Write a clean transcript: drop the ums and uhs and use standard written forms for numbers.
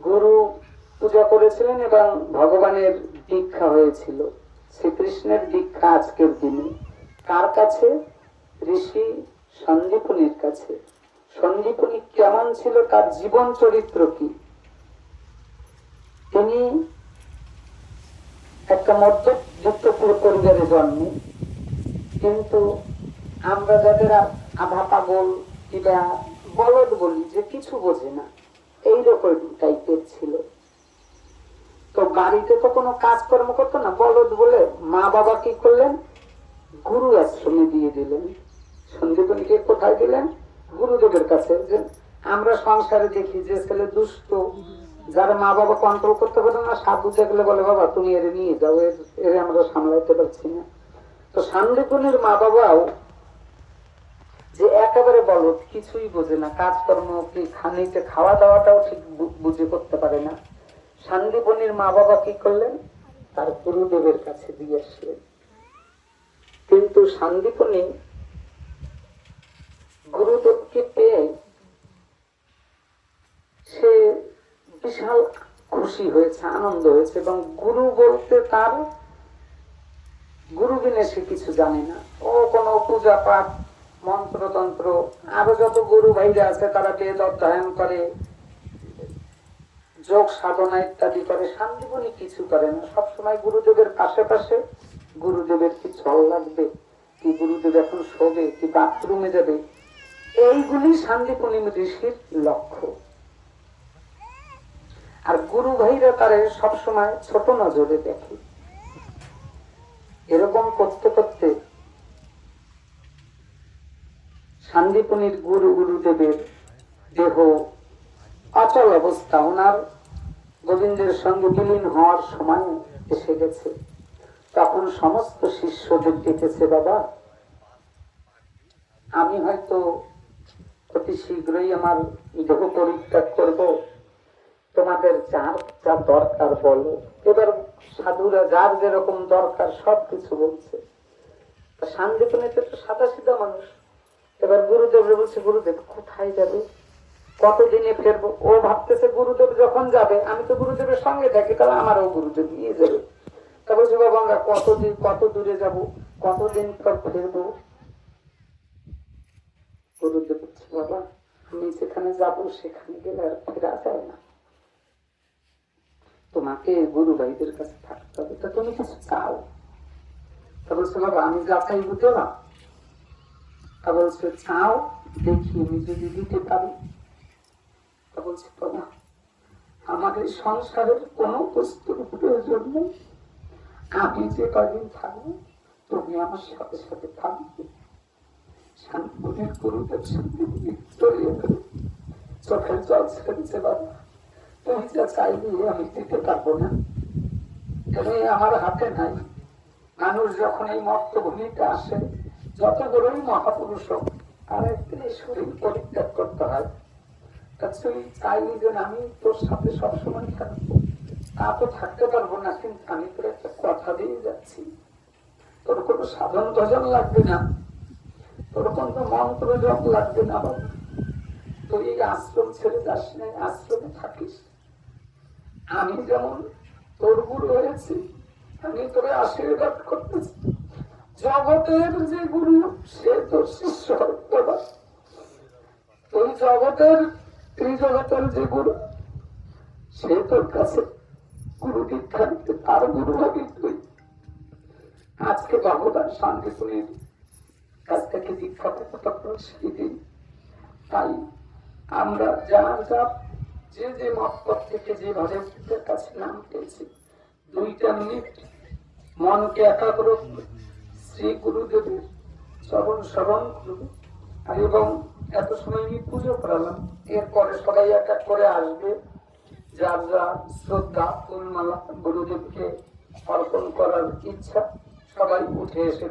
গুরু পূজা করেছিলেন এবং ভগবানের দীক্ষা হয়েছিল। শ্রীকৃষ্ণের দীক্ষা আজকের দিনে কার কাছে? ঋষি সন্দীপনীর কাছে। সন্দীপনী কেমন ছিল, তার জীবন চরিত্র কি? তিনি একটা মধ্যবিত্ত পরিবারে জন্মে, কিন্তু আমরা যাদের আধা পাগল কিংবা বলদ বলি, যে কিছু বোঝে না, এইরকম টাইপের ছিল। তো বাড়িতে তো কোনো কাজকর্ম করতো না, বলদ বলে মা বাবা কি করলেন? গুরু আশ্রমে দিয়ে দিলেন। সন্দীপনীকে কোথায় দিলেন? গুরুদেবের কাছে। যে আমরা সংসারে দেখি যে ছেলে দুষ্ট, যারা মা বাবা কন্ট্রোল করতে পারে না, সাধু দেখলে বলে বাবা তুমি এর নিয়ে যাও, এর আমরা সামলাতে পারছি না। তো সন্দীপনীর মা বাবাও যে একেবারে বলদ, কিছুই বোঝে না, কাজকর্ম কি খানিতে খাওয়া দাওয়াটাও ঠিক বুঝে করতে পারে না। সন্দীপনীর মা বাবা কি করলেন? তার গুরুদেবের কাছে দিয়ে আসলেন। কিন্তু সন্দীপনী গুরুদেবকে পেয়ে সে বিশাল খুশি হয়েছে, আনন্দ হয়েছে, এবং গুরু বলতে তার গুরু বিনে সে কিছু জানে না। ও কোন পূজা পাঠ মন্ত্রতন্ত্র, আরো যত গুরু ভাইরা আছে তারা বেদ অধ্যয়ন করে, যোগ সাধনা ইত্যাদি করে। সন্দীপনী কিছু করে না, সবসময় গুরুদেবের পাশে পাশে। গুরুদেবের কি জল লাগবে, কি গুরুদেব এখন শোবে, কি বাথরুমে যাবে, এইগুলি সন্দীপনী ঋষির লক্ষ্য। আর গুরু ভাইরা তারে সবসময় ছোট নজরে দেখে। এরকম করতে করতে সন্দীপনীর গুরুদেবের দেহ অচল অবস্থা, ওনার গোবিন্দের সঙ্গে বিলীন হওয়ার সময় এসে গেছে। তখন সমস্ত শিষ্যদের ডেকেছে, বাবা আমি হয়তো অতি শীঘ্রই আমার দেহ পরিত্যাগ করব, তোমাদের যার যা দরকার বলো। এবার সাধুরা যার যেরকম দরকার সবকিছু বলছে। সন্দীপনীতে তো সাদা সিধা মানুষ। এবার গুরুদেব বলছে, গুরুদেব কোথায় যাবে, কতদিনে ফেরবো? ও ভাবতেছে গুরুদেব যখন যাবে আমি তো গুরুদেবের সঙ্গে থাকি, তাহলে আমারও গুরুদেব নিয়ে যাবে। তা বলছে, বাবা আমরা কত দূরে যাব, কতদিন পর ফেরবো? গুরুদেব বলছে, বাবা আমি যেখানে যাব সেখানে গেলে আর ফেরা যায় না, তোমাকে গুরু ভাইদের কাছে থাকতে হবে, তা তুমি কিছু চাও? তা বলছে, বাবা আমি যা চাইবো দেওয়া? তা বলছে, চাও দেখি আমি যদি দিতে পারি। তা বলছে, বাবা আমার এই সংসারের কোন বস্তুর প্রয়োজন নেই, আমি যে কদিন থাকবো তুমি আমার সাথে সাথে থাকবে। শান্তপুরের গুরুদেব চলিয়ে গেল, চোখের জল ছেড়েছে, বাবা তুমি যা চাইলে আমি দিতে পারবো না, তুমি আমার হাতে নাই। মানুষ যখন এই মর্তভূমিতে আসে, যত বড়ই মহাপুরুষ হোক, আর একদিন এই শরীর পরিত্যাগ করতে হয়। চাইলি যে আমি তোর সাথে সবসময় থাকবো, তা তো থাকতে পারবো না, কিন্তু আমি তোর একটা কথা দিয়ে যাচ্ছি, তোর কোনো সাধন ভজন লাগবে না, তোর কোনো মন্ত্র জপ লাগবে না, বাবা তুই এই আশ্রম ছেড়ে যাস না, আশ্রমে থাকিস। আমি যেমন তোর গুরু হয়েছি, আমি তোরে আশীর্বাদ করতেছি, জগতের যে গুরু সে তোর শিষ্য বাবা, তুই জগতের ত্রিজগতের যে গুরু সে তোর কাছে গুরু দীক্ষা নিতে, তার গুরু হবি তুই। আজকে ভগবান সন্দীপনীর কাছ থেকে দীক্ষা পেতে তখন সেই দিন। তাই আমরা যার যা যে যে মত থেকে যেভাবে কাছে নাম পেয়েছি, 2টা মিনিট মনকে একাগ্র শ্রী গুরুদেবের চরণ স্মরণ করবে। এবং এত সময় আমি পুজো করালাম, এরপরে সবাই এক এক করে আসবে, যার যা শ্রদ্ধা ফুলমালা গুরুদেবকে অর্পণ করার ইচ্ছা সবাই উঠে এসে